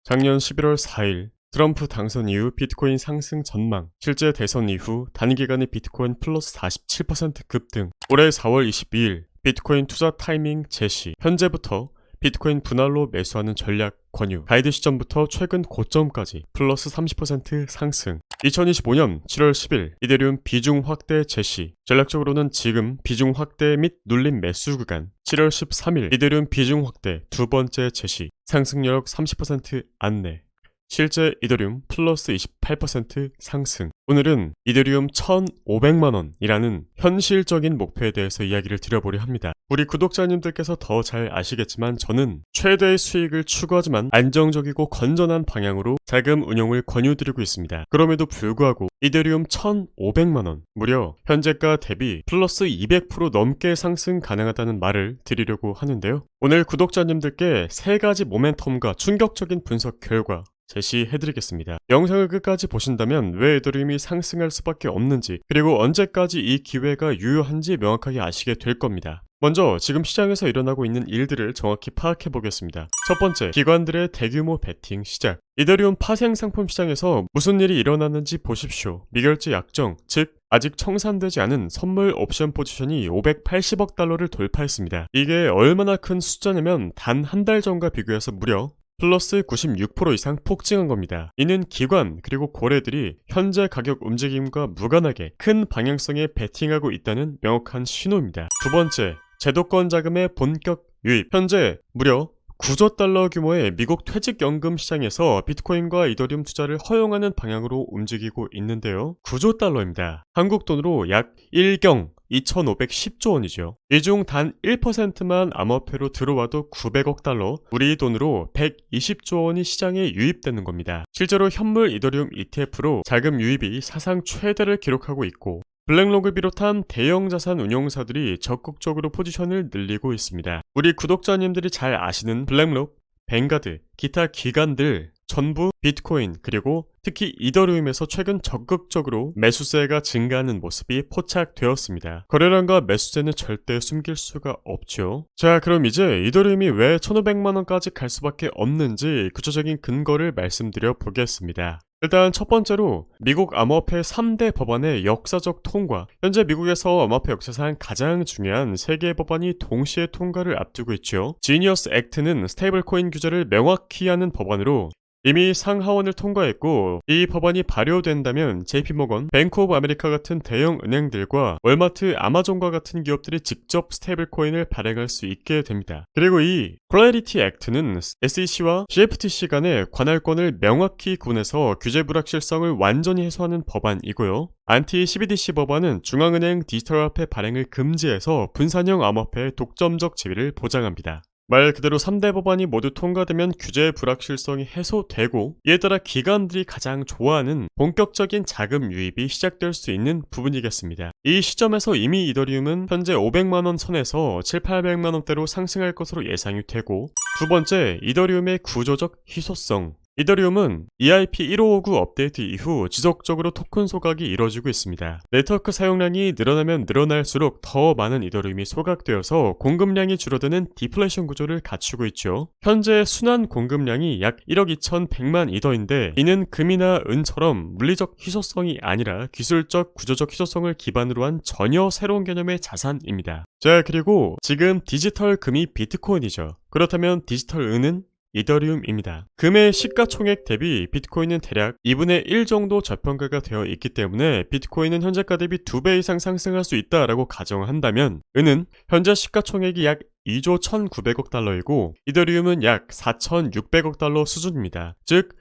작년 11월 4일 트럼프 당선 이후 비트코인 상승 전망, 실제 대선 이후 단기간에 비트코인 플러스 47% 급등, 올해 4월 22일 비트코인 투자 타이밍 제시, 현재부터 비트코인 분할로 매수하는 전략 권유, 가이드 시점부터 최근 고점까지 플러스 30% 상승, 2025년 7월 10일 이더리움 비중 확대 제시, 전략적으로는 지금 비중 확대 및 눌림 매수 구간, 7월 13일 이더리움 비중 확대 두 번째 제시, 상승력 30% 안내, 실제 이더리움 플러스 28% 상승. 오늘은 이더리움 1,500만원이라는 현실적인 목표에 대해서 이야기를 드려보려 합니다. 우리 구독자님들께서 더 잘 아시겠지만 저는 최대의 수익을 추구하지만 안정적이고 건전한 방향으로 자금 운용을 권유드리고 있습니다. 그럼에도 불구하고 이더리움 1,500만원, 무려 현재가 대비 플러스 200% 넘게 상승 가능하다는 말을 드리려고 하는데요. 오늘 구독자님들께 세 가지 모멘텀과 충격적인 분석 결과 제시해드리겠습니다. 영상을 끝까지 보신다면 왜 이더리움이 상승할 수밖에 없는지, 그리고 언제까지 이 기회가 유효한지 명확하게 아시게 될 겁니다. 먼저 지금 시장에서 일어나고 있는 일들을 정확히 파악해 보겠습니다. 첫 번째, 기관들의 대규모 베팅 시작. 이더리움 파생 상품 시장에서 무슨 일이 일어나는지 보십시오. 미결제 약정, 즉 아직 청산되지 않은 선물 옵션 포지션이 580억 달러를 돌파했습니다. 이게 얼마나 큰 숫자냐면 단 한 달 전과 비교해서 무려 플러스 96% 이상 폭증한 겁니다. 이는 기관 그리고 고래들이 현재 가격 움직임과 무관하게 큰 방향성에 베팅하고 있다는 명확한 신호입니다. 두 번째, 제도권 자금의 본격 유입. 현재 무려 9조 달러 규모의 미국 퇴직연금 시장에서 비트코인과 이더리움 투자를 허용하는 방향으로 움직이고 있는데요. 9조 달러입니다. 한국 돈으로 약 1경 2,510조 원이죠. 이 중 단 1%만 암호화폐로 들어와도 900억 달러, 우리 돈으로 120조 원이 시장에 유입되는 겁니다. 실제로 현물 이더리움 ETF로 자금 유입이 사상 최대를 기록하고 있고, 블랙록을 비롯한 대형 자산 운용사들이 적극적으로 포지션을 늘리고 있습니다. 우리 구독자님들이 잘 아시는 블랙록, 뱅가드, 기타 기관들 전부 비트코인 그리고 특히 이더리움에서 최근 적극적으로 매수세가 증가하는 모습이 포착되었습니다. 거래량과 매수세는 절대 숨길 수가 없죠. 자, 그럼 이제 이더리움이 왜 1,500만원까지 갈 수밖에 없는지 구체적인 근거를 말씀드려 보겠습니다. 일단 첫 번째로 미국 암호화폐 3대 법안의 역사적 통과. 현재 미국에서 암호화폐 역사상 가장 중요한 3개의 법안이 동시에 통과를 앞두고 있죠. 지니어스 액트는 스테이블 코인 규제를 명확히 하는 법안으로 이미 상하원을 통과했고, 이 법안이 발효된다면 JP모건, 뱅크 오브 아메리카 같은 대형 은행들과 월마트, 아마존과 같은 기업들이 직접 스테이블 코인을 발행할 수 있게 됩니다. 그리고 이 클래리티 액트는 SEC와 CFTC 간의 관할권을 명확히 구분해서 규제 불확실성을 완전히 해소하는 법안이고요. 안티 CBDC 법안은 중앙은행 디지털화폐 발행을 금지해서 분산형 암호화폐의 독점적 지위를 보장합니다. 말 그대로 3대 법안이 모두 통과되면 규제 불확실성이 해소되고, 이에 따라 기관들이 가장 좋아하는 본격적인 자금 유입이 시작될 수 있는 부분이겠습니다. 이 시점에서 이미 이더리움은 현재 500만원 선에서 7,800만원대로 상승할 것으로 예상이 되고, 두 번째, 이더리움의 구조적 희소성. 이더리움은 EIP 1559 업데이트 이후 지속적으로 토큰 소각이 이루어지고 있습니다. 네트워크 사용량이 늘어나면 늘어날수록 더 많은 이더리움이 소각되어서 공급량이 줄어드는 디플레이션 구조를 갖추고 있죠. 현재 순환 공급량이 약 1억 2,100만 이더인데, 이는 금이나 은처럼 물리적 희소성이 아니라 기술적 구조적 희소성을 기반으로 한 전혀 새로운 개념의 자산입니다. 자, 그리고 지금 디지털 금이 비트코인이죠. 그렇다면 디지털 은은 이더리움입니다. 금의 시가총액 대비 비트코인은 대략 2분의 1 정도 저평가가 되어 있기 때문에 비트코인은 현재가 대비 2배 이상 상승할 수 있다라고 가정한다면, 은은 현재 시가총액이 약 2조 1,900억 달러이고 이더리움은 약 4,600억 달러 수준입니다. 즉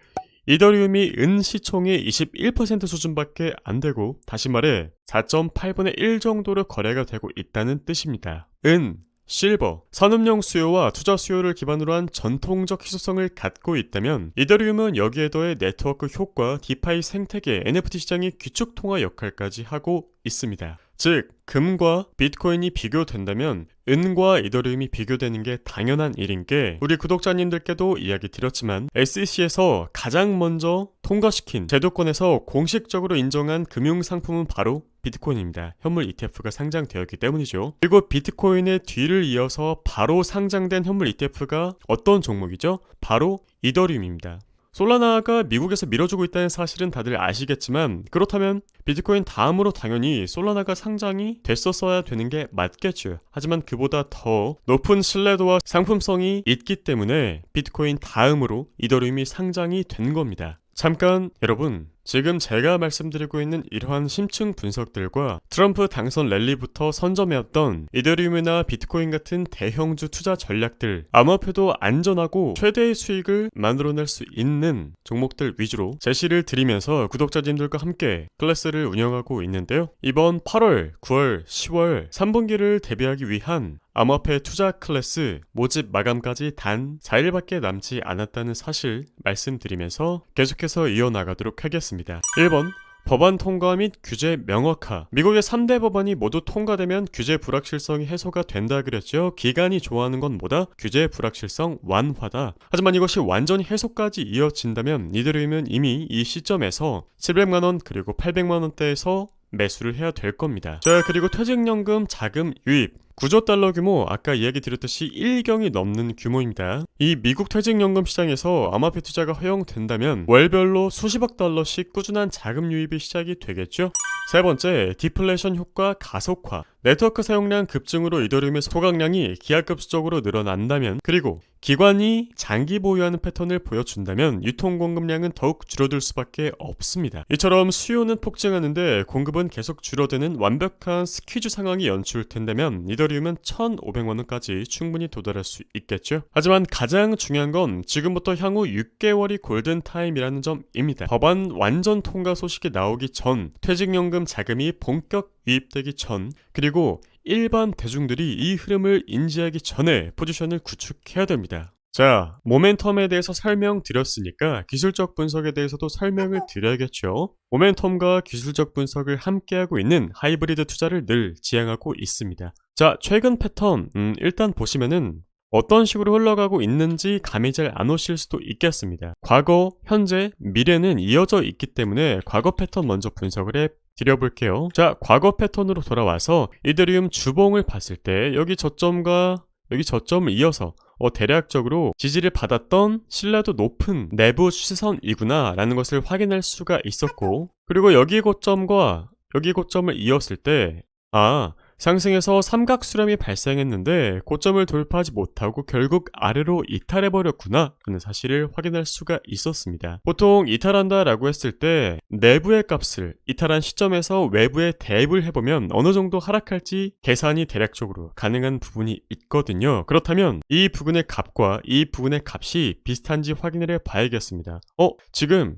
이더리움이 은 시총의 21% 수준밖에 안 되고, 다시 말해 4.8분의 1 정도로 거래가 되고 있다는 뜻입니다. 은, 실버, 산업용 수요와 투자 수요를 기반으로 한 전통적 희소성을 갖고 있다면, 이더리움은 여기에 더해 네트워크 효과, 디파이 생태계, NFT 시장의 귀축 통화 역할까지 하고 있습니다. 즉, 금과 비트코인이 비교된다면 은과 이더리움이 비교되는 게 당연한 일인 게, 우리 구독자님들께도 이야기 드렸지만 SEC에서 가장 먼저 통과시킨 제도권에서 공식적으로 인정한 금융상품은 바로 비트코인입니다. 현물 ETF가 상장되었기 때문이죠. 그리고 비트코인의 뒤를 이어서 바로 상장된 현물 ETF가 어떤 종목이죠? 바로 이더리움입니다. 솔라나가 미국에서 밀어주고 있다는 사실은 다들 아시겠지만, 그렇다면 비트코인 다음으로 당연히 솔라나가 상장이 됐었어야 되는 게 맞겠죠. 하지만 그보다 더 높은 신뢰도와 상품성이 있기 때문에 비트코인 다음으로 이더리움이 상장이 된 겁니다. 잠깐 여러분, 지금 제가 말씀드리고 있는 이러한 심층 분석들과 트럼프 당선 랠리부터 선점해왔던 이더리움이나 비트코인 같은 대형주 투자 전략들, 암호화폐도 안전하고 최대의 수익을 만들어낼 수 있는 종목들 위주로 제시를 드리면서 구독자님들과 함께 클래스를 운영하고 있는데요. 이번 8월, 9월, 10월 3분기를 대비하기 위한 암호화폐 투자 클래스 모집 마감까지 단 4일밖에 남지 않았다는 사실 말씀드리면서 계속해서 이어나가도록 하겠습니다. 1번, 법안 통과 및 규제 명확화. 미국의 3대 법안이 모두 통과되면 규제 불확실성이 해소가 된다 그랬죠. 기관이 좋아하는 건 뭐다? 규제 불확실성 완화다. 하지만 이것이 완전히 해소까지 이어진다면 이더리움은 이미 이 시점에서 700만원 그리고 800만원대에서 매수를 해야 될 겁니다. 자, 그리고 퇴직연금 자금 유입 9조 달러 규모, 아까 이야기 드렸듯이 1경이 넘는 규모입니다. 이 미국 퇴직연금 시장에서 암호화폐 투자가 허용된다면 월별로 수십억 달러씩 꾸준한 자금 유입이 시작이 되겠죠. 세 번째, 디플레이션 효과 가속화. 네트워크 사용량 급증으로 이더리움의 소각량이 기하급수적으로 늘어난다면, 그리고 기관이 장기 보유하는 패턴을 보여준다면 유통 공급량은 더욱 줄어들 수밖에 없습니다. 이처럼 수요는 폭증하는데 공급은 계속 줄어드는 완벽한 스퀴즈 상황이 연출된다면 이더리움은 1,500만원까지 충분히 도달할 수 있겠죠. 하지만 가장 중요한 건 지금부터 향후 6개월이 골든타임이라는 점입니다. 법안 완전 통과 소식이 나오기 전, 퇴직연금 자금이 본격 유입되기 전, 그리고 일반 대중들이 이 흐름을 인지하기 전에 포지션을 구축해야 됩니다. 자, 모멘텀에 대해서 설명드렸으니까 기술적 분석에 대해서도 설명을 드려야겠죠. 모멘텀과 기술적 분석을 함께하고 있는 하이브리드 투자를 늘 지향하고 있습니다. 자, 최근 패턴 일단 보시면은 어떤 식으로 흘러가고 있는지 감이 잘 안 오실 수도 있겠습니다. 과거, 현재, 미래는 이어져 있기 때문에 과거 패턴 먼저 분석을 해 드려볼게요. 자, 과거 패턴으로 돌아와서 이더리움 주봉을 봤을 때 여기 저점과 여기 저점을 이어서 대략적으로 지지를 받았던 신뢰도 높은 내부 추세선이구나 라는 것을 확인할 수가 있었고, 그리고 여기 고점과 여기 고점을 이었을 때 상승해서 삼각 수렴이 발생했는데 고점을 돌파하지 못하고 결국 아래로 이탈해버렸구나 라는 사실을 확인할 수가 있었습니다. 보통 이탈한다 라고 했을 때 내부의 값을 이탈한 시점에서 외부에 대입을 해보면 어느 정도 하락할지 계산이 대략적으로 가능한 부분이 있거든요. 그렇다면 이 부분의 값과 이 부분의 값이 비슷한지 확인을 해봐야겠습니다. 지금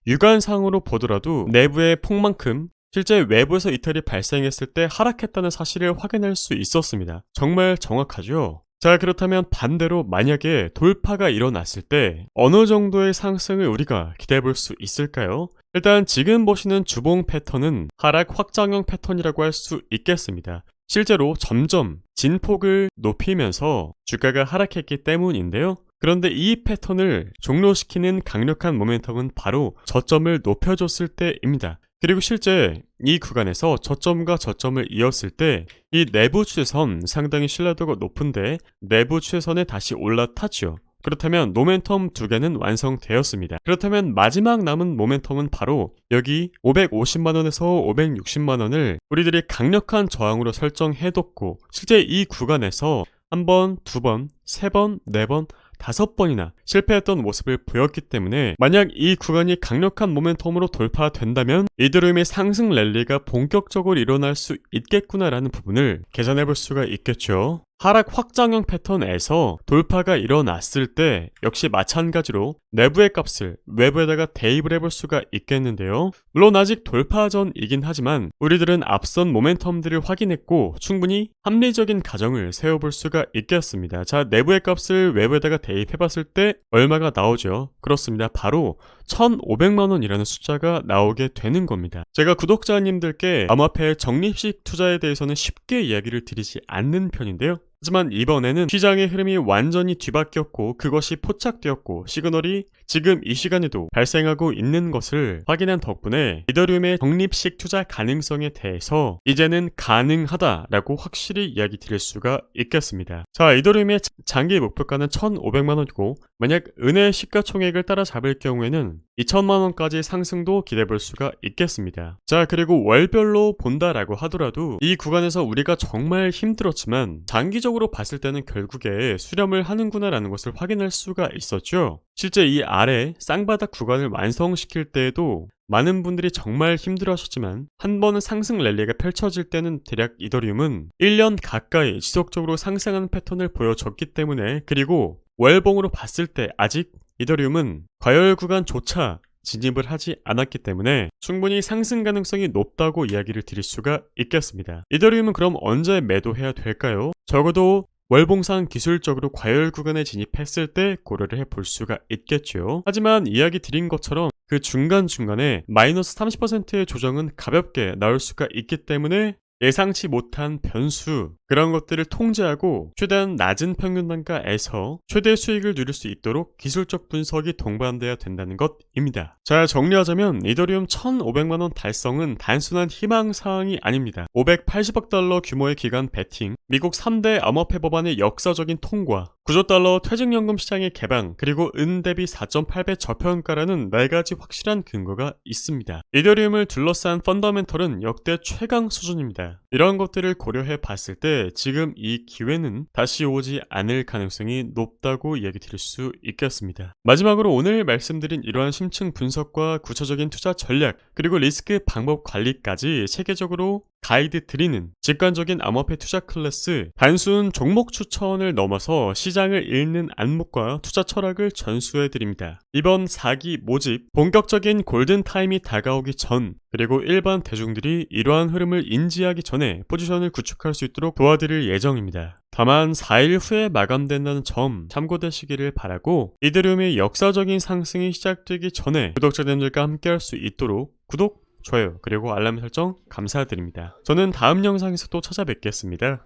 유관상으로 보더라도 내부의 폭만큼 실제 외부에서 이탈이 발생했을 때 하락했다는 사실을 확인할 수 있었습니다. 정말 정확하죠? 자, 그렇다면 반대로 만약에 돌파가 일어났을 때 어느 정도의 상승을 우리가 기대해 볼 수 있을까요? 일단 지금 보시는 주봉 패턴은 하락 확장형 패턴이라고 할 수 있겠습니다. 실제로 점점 진폭을 높이면서 주가가 하락했기 때문인데요. 그런데 이 패턴을 종료시키는 강력한 모멘텀은 바로 저점을 높여줬을 때입니다. 그리고 실제 이 구간에서 저점과 저점을 이었을 때 이 내부 추세선 상당히 신뢰도가 높은데 내부 추세선에 다시 올라탔죠. 그렇다면 모멘텀 두 개는 완성되었습니다. 그렇다면 마지막 남은 모멘텀은 바로 여기 550만원에서 560만원을 우리들이 강력한 저항으로 설정해뒀고, 실제 이 구간에서 한 번, 두 번, 세 번, 네 번, 5번이나 실패했던 모습을 보였기 때문에 만약 이 구간이 강력한 모멘텀으로 돌파된다면 이더리움의 상승 랠리가 본격적으로 일어날 수 있겠구나라는 부분을 계산해 볼 수가 있겠죠. 하락 확장형 패턴에서 돌파가 일어났을 때 역시 마찬가지로 내부의 값을 외부에다가 대입을 해볼 수가 있겠는데요. 물론 아직 돌파 전이긴 하지만 우리들은 앞선 모멘텀들을 확인했고 충분히 합리적인 가정을 세워볼 수가 있겠습니다. 자, 내부의 값을 외부에다가 대입해봤을 때 얼마가 나오죠? 그렇습니다. 바로 1,500만원이라는 숫자가 나오게 되는 겁니다. 제가 구독자님들께 암호화폐 적립식 투자에 대해서는 쉽게 이야기를 드리지 않는 편인데요. 하지만 이번에는 시장의 흐름이 완전히 뒤바뀌었고 그것이 포착되었고 시그널이 지금 이 시간에도 발생하고 있는 것을 확인한 덕분에 이더리움의 적립식 투자 가능성에 대해서 이제는 가능하다라고 확실히 이야기 드릴 수가 있겠습니다. 자, 이더리움의 장기 목표가는 1,500만 원이고 만약 은의 시가총액을 따라잡을 경우에는 2천만 원까지 상승도 기대볼 수가 있겠습니다. 자, 그리고 월별로 본다라고 하더라도 이 구간에서 우리가 정말 힘들었지만 장기적으로 봤을 때는 결국에 수렴을 하는구나라는 것을 확인할 수가 있었죠. 실제 이 아래 쌍바닥 구간을 완성시킬 때에도 많은 분들이 정말 힘들어하셨지만 한 번은 상승 랠리가 펼쳐질 때는 대략 이더리움은 1년 가까이 지속적으로 상승하는 패턴을 보여줬기 때문에, 그리고 월봉으로 봤을 때 아직 이더리움은 과열 구간조차 진입을 하지 않았기 때문에 충분히 상승 가능성이 높다고 이야기를 드릴 수가 있겠습니다. 이더리움은 그럼 언제 매도해야 될까요? 적어도 월봉상 기술적으로 과열 구간에 진입했을 때 고려를 해볼 수가 있겠죠. 하지만 이야기 드린 것처럼 그 중간중간에 마이너스 30%의 조정은 가볍게 나올 수가 있기 때문에 예상치 못한 변수, 그런 것들을 통제하고 최대한 낮은 평균 단가에서 최대 수익을 누릴 수 있도록 기술적 분석이 동반돼야 된다는 것입니다. 자, 정리하자면 이더리움 1,500만원 달성은 단순한 희망사항이 아닙니다. 580억 달러 규모의 기관 베팅, 미국 3대 암호화폐 법안의 역사적인 통과, 9조 달러 퇴직연금 시장의 개방, 그리고 은 대비 4.8배 저평가라는 4가지 확실한 근거가 있습니다. 이더리움을 둘러싼 펀더멘털은 역대 최강 수준입니다. 이런 것들을 고려해 봤을 때 지금 이 기회는 다시 오지 않을 가능성이 높다고 이야기 드릴 수 있겠습니다. 마지막으로 오늘 말씀드린 이러한 심층 분석과 구체적인 투자 전략, 그리고 리스크 방법 관리까지 체계적으로 가이드 드리는 직관적인 암호화폐 투자 클래스, 단순 종목 추천을 넘어서 시장을 읽는 안목과 투자 철학을 전수해 드립니다. 이번 4기 모집, 본격적인 골든타임이 다가오기 전, 그리고 일반 대중들이 이러한 흐름을 인지하기 전에 포지션을 구축할 수 있도록 도와드릴 예정입니다. 다만 4일 후에 마감된다는 점 참고되시기를 바라고, 이더리움의 역사적인 상승이 시작되기 전에 구독자님들과 함께할 수 있도록 구독, 좋아요, 그리고 알람 설정 감사드립니다. 저는 다음 영상에서 또 찾아뵙겠습니다.